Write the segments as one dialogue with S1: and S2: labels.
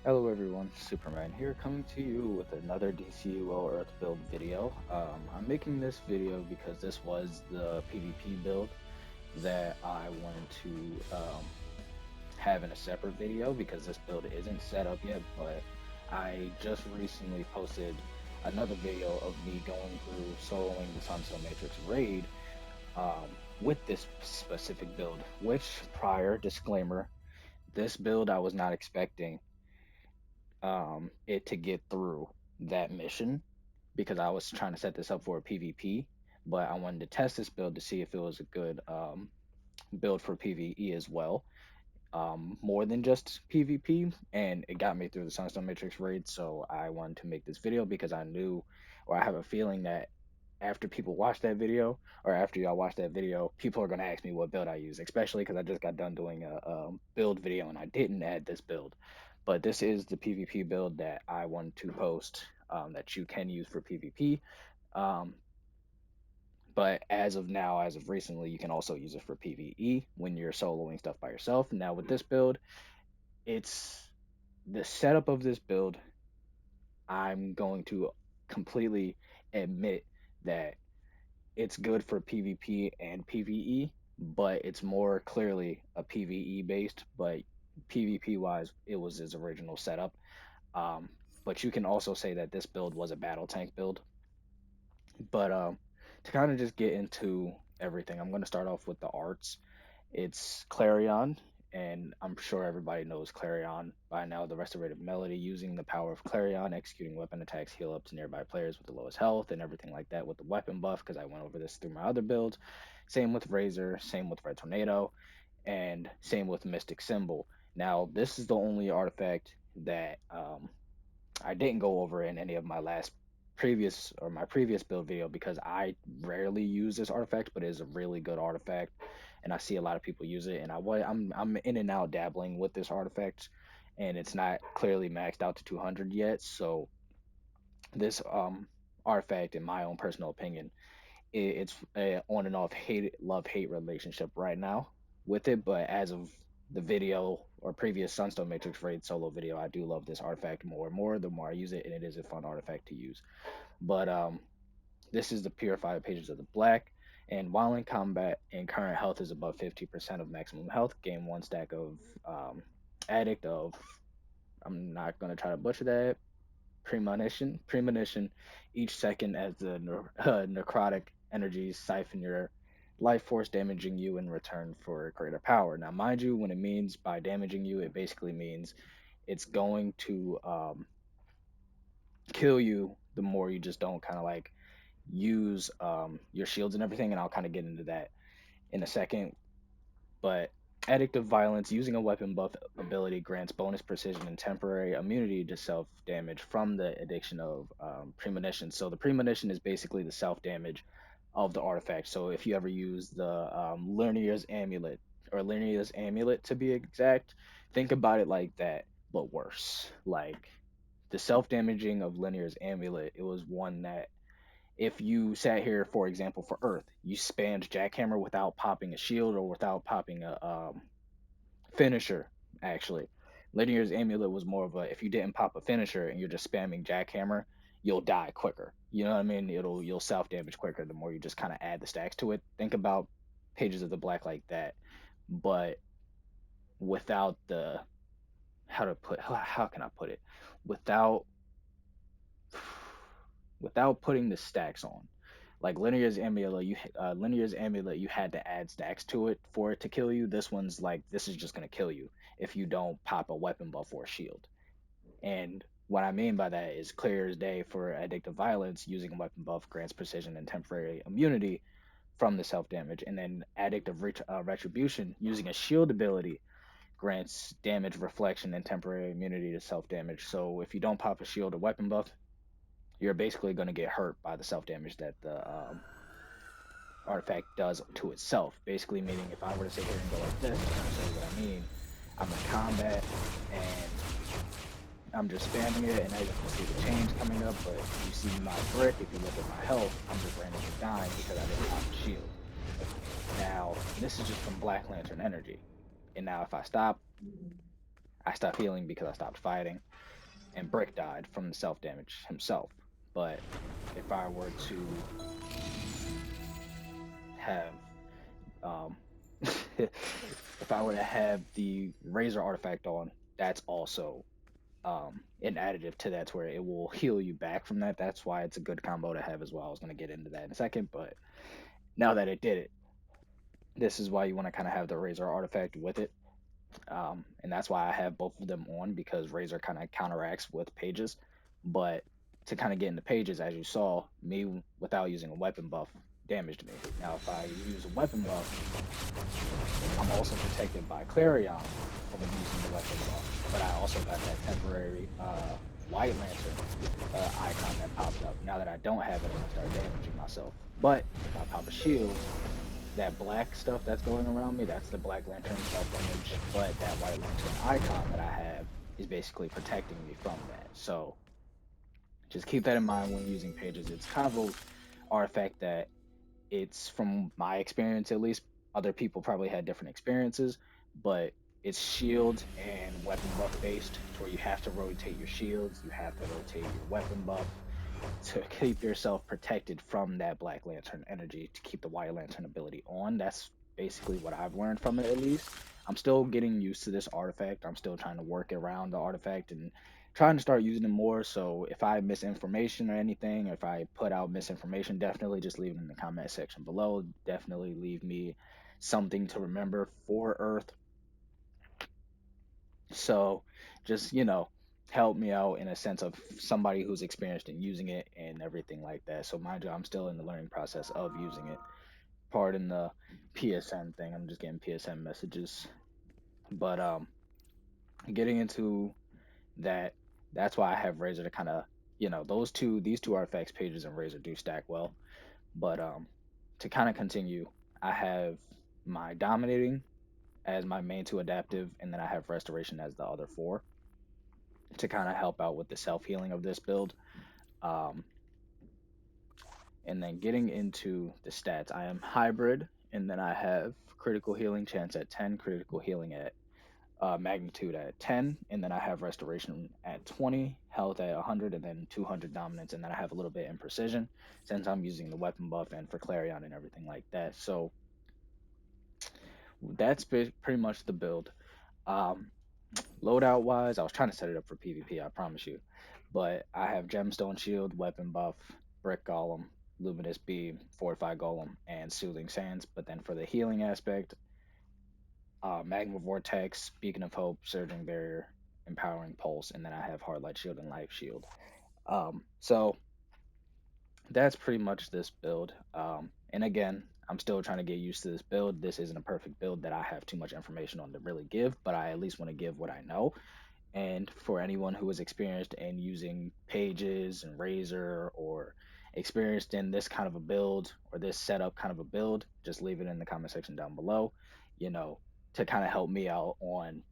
S1: Hello everyone, Superman here, coming to you with another DCUO Earth build video. I'm making this video because this was the PvP build that I wanted to have in a separate video because this build isn't set up yet, but I just recently posted another video of me going through soloing the Sunstone Matrix raid with this specific build, which prior disclaimer, this build I was not expecting it to get through that mission because I was trying to set this up for a PvP, but I wanted to test this build to see if it was a good build for PvE as well, more than just PvP, and it got me through the Sunstone Matrix raid. So I wanted to make this video because I knew, or I have a feeling that after people watch that video, or after y'all watch that video, people are going to ask me what build I use, especially because I just got done doing a build video and I didn't add this build. But this is the PvP build that I wanted to post, that you can use for PvP. Um, but as of now, as of recently, you can also use it for PvE when you're soloing stuff by yourself. Now with this build, it's the setup of this build. I'm going to completely admit that it's good for PvP and PvE, but it's more clearly a PvE based. But PvP wise, it was his original setup. Um, but you can also say that this build was a battle tank build. But to kind of just get into everything, I'm going to start off with the arts. It's Clarion, and I'm sure everybody knows Clarion by now. The restorative melody, using the power of Clarion, executing weapon attacks, heal up to nearby players with the lowest health, and everything like that with the weapon buff, because I went over this through my other builds. Same with Razor, same with Red Tornado, and same with Mystic Symbol. Now, this is the only artifact that I didn't go over in any of my last previous or my previous build video because I rarely use this artifact, but it is a really good artifact, and I see a lot of people use it. And I'm in and out dabbling with this artifact, and it's not clearly maxed out to 200 yet. So this artifact, in my own personal opinion, it's a on and off hate love hate relationship right now with it. But as of the video or previous Sunstone Matrix raid solo video, I do love this artifact more and more the more I use it, and it is a fun artifact to use. But this is the purified pages of the black. And while in combat and current health is above 50% of maximum health, gain one stack of addict of, I'm not going to try to butcher that, premonition each second as the necrotic energies siphon your life force, damaging you in return for greater power. Now, mind you, when it means by damaging you, it basically means it's going to kill you the more you just don't kind of like use your shields and everything. And I'll kind of get into that in a second. But Addict of Violence, using a weapon buff ability, grants bonus precision and temporary immunity to self damage from the addiction of premonition. So the premonition is basically the self damage of the artifact. So if you ever use the Linear's Amulet, or Linear's Amulet to be exact, think about it like that, but worse. Like the self damaging of Linear's Amulet, it was one that if you sat here, for example, for Earth, you spammed Jackhammer without popping a shield or without popping a finisher, actually. Linear's Amulet was more of a if you didn't pop a finisher and you're just spamming Jackhammer, you'll die quicker. You know what I mean? You'll self damage quicker the more you just kind of add the stacks to it. Think about Pages of the Black like that, but without the how can I put it? Without without putting the stacks on. Like Linear's Amulet, you had to add stacks to it for it to kill you. This one's like this is just gonna kill you if you don't pop a weapon buff or a shield. And what I mean by that is clear as day for Addictive Violence, using a weapon buff grants precision and temporary immunity from the self damage, and then Retribution, using a shield ability, grants damage, reflection, and temporary immunity to self damage. So if you don't pop a shield or weapon buff, you're basically going to get hurt by the self damage that the artifact does to itself. Basically, meaning if I were to sit here and go like this, I'm gonna show you what I mean. I'm in combat and I'm just spamming it, and as you can see the change coming up. But you see my brick. If you look at my health, I'm just randomly dying because I didn't pop the shield. Now this is just from Black Lantern energy. And now if I stop, I stopped healing because I stopped fighting, and Brick died from the self damage himself. But if I were to have um, if I were to have the Razor artifact on, that's also an additive to that, to where it will heal you back from that. That's why it's a good combo to have as well. I was going to get into that in a second, but now that it did it, this is why you want to kind of have the Razor artifact with it. And that's why I have both of them on, because Razor kind of counteracts with pages. But to kind of get into pages, as you saw, me without using a weapon buff damaged me. Now, if I use a weapon buff, I'm also protected by Clarion from using the weapon buff. But I also got that temporary White Lantern icon that popped up. Now that I don't have it, I'm gonna start damaging myself. But if I pop a shield, that black stuff that's going around me, that's the Black Lantern self-image, but that White Lantern icon that I have is basically protecting me from that. So just keep that in mind when using pages. It's kind of a artifact that, it's from my experience at least, other people probably had different experiences, but it's shield and weapon buff based, to where you have to rotate your shields, you have to rotate your weapon buff to keep yourself protected from that Black Lantern energy, to keep the White Lantern ability on. That's basically what I've learned from it, at least. I'm still getting used to this artifact. I'm still trying to work around the artifact and trying to start using it more. So if I miss information or anything, if I put out misinformation, definitely just leave it in the comment section below. Definitely leave me something to remember for Earth. So just, help me out in a sense of somebody who's experienced in using it and everything like that. So mind you, I'm still in the learning process of using it. Pardon the PSN thing. I'm just getting PSN messages. But getting into that, that's why I have Razor to kind of, these two artifacts, pages and Razor, do stack well. But to kind of continue, I have my dominating as my main two adaptive, and then I have restoration as the other four, to kind of help out with the self healing of this build. Um, and then getting into the stats, I am hybrid, and then I have critical healing chance at 10, critical healing at magnitude at 10, and then I have restoration at 20, health at 100, and then 200 dominance, and then I have a little bit in precision since I'm using the weapon buff and for Clarion and everything like that. So that's pretty much the build. Um, Loadout wise, I was trying to set it up for PvP, I promise you. But I have Gemstone Shield, Weapon Buff, Brick Golem, Luminous Beam, Fortified Golem, and Soothing Sands. But then for the healing aspect, Magma Vortex, Beacon of Hope, Surging Barrier, Empowering Pulse, and then I have Hard Light Shield and Life Shield. So that's pretty much this build. And again, I'm still trying to get used to this build. This isn't a perfect build that I have too much information on to really give, but I at least want to give what I know. And for anyone who is experienced in using Pages and Razor, or experienced in this kind of a build or this setup kind of a build, just leave it in the comment section down below, you know, to kind of help me out on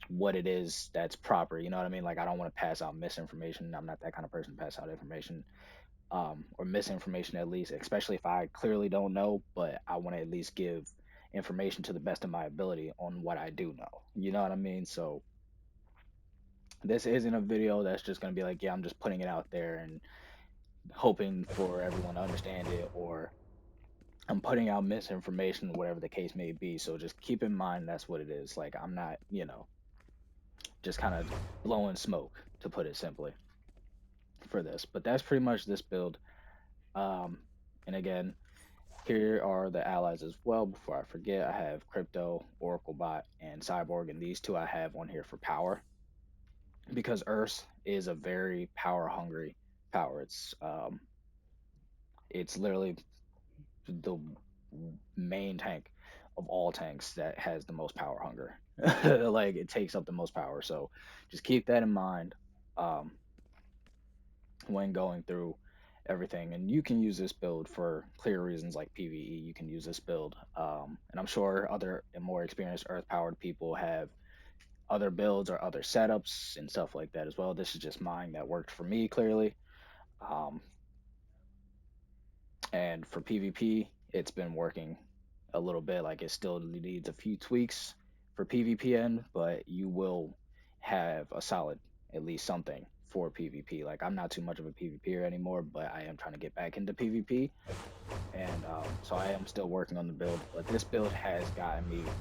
S1: what it is that's proper. You know what I mean? Like, I don't want to pass out misinformation. I'm not that kind of person to pass out information, or misinformation at least, especially if I clearly don't know, but I want to at least give information to the best of my ability on what I do know. You know what I mean? So this isn't a video that's just going to be like, yeah, I'm just putting it out there and hoping for everyone to understand it, or I'm putting out misinformation, whatever the case may be. So just keep in mind that's what it is. Like, I'm not, just kind of blowing smoke, to put it simply, for this. But that's pretty much this build. Um, and again, here are the allies as well. Before I forget, I have Crypto, Oracle Bot, and Cyborg, and these two I have on here for power, because Earth is a very power hungry power. It's literally the main tank of all tanks that has the most power hunger. Like, it takes up the most power. So just keep that in mind, um, when going through everything. And you can use this build for clear reasons like PvE. You can use this build, and I'm sure other and more experienced Earth powered people have other builds or other setups and stuff like that as well. This is just mine that worked for me, clearly. Um, and for PvP, it's been working a little bit. Like, it still needs a few tweaks for PvP end, but you will have a solid, at least something for PvP. Like I'm not too much of a PvPer anymore, but I am trying to get back into PvP, and so I am still working on the build. But this build has gotten me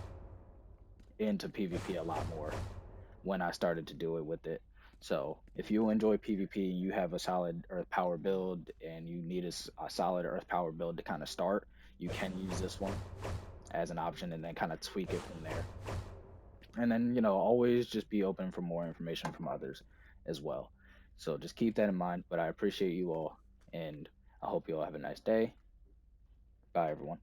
S1: into PvP a lot more when I started to do it with it. So if you enjoy PvP, you have a solid Earth Power build, and you need a solid Earth Power build to kind of start, you can use this one as an option, and then kind of tweak it from there. And then, always just be open for more information from others as well. So just keep that in mind. But I appreciate you all, and I hope you all have a nice day. Bye, everyone.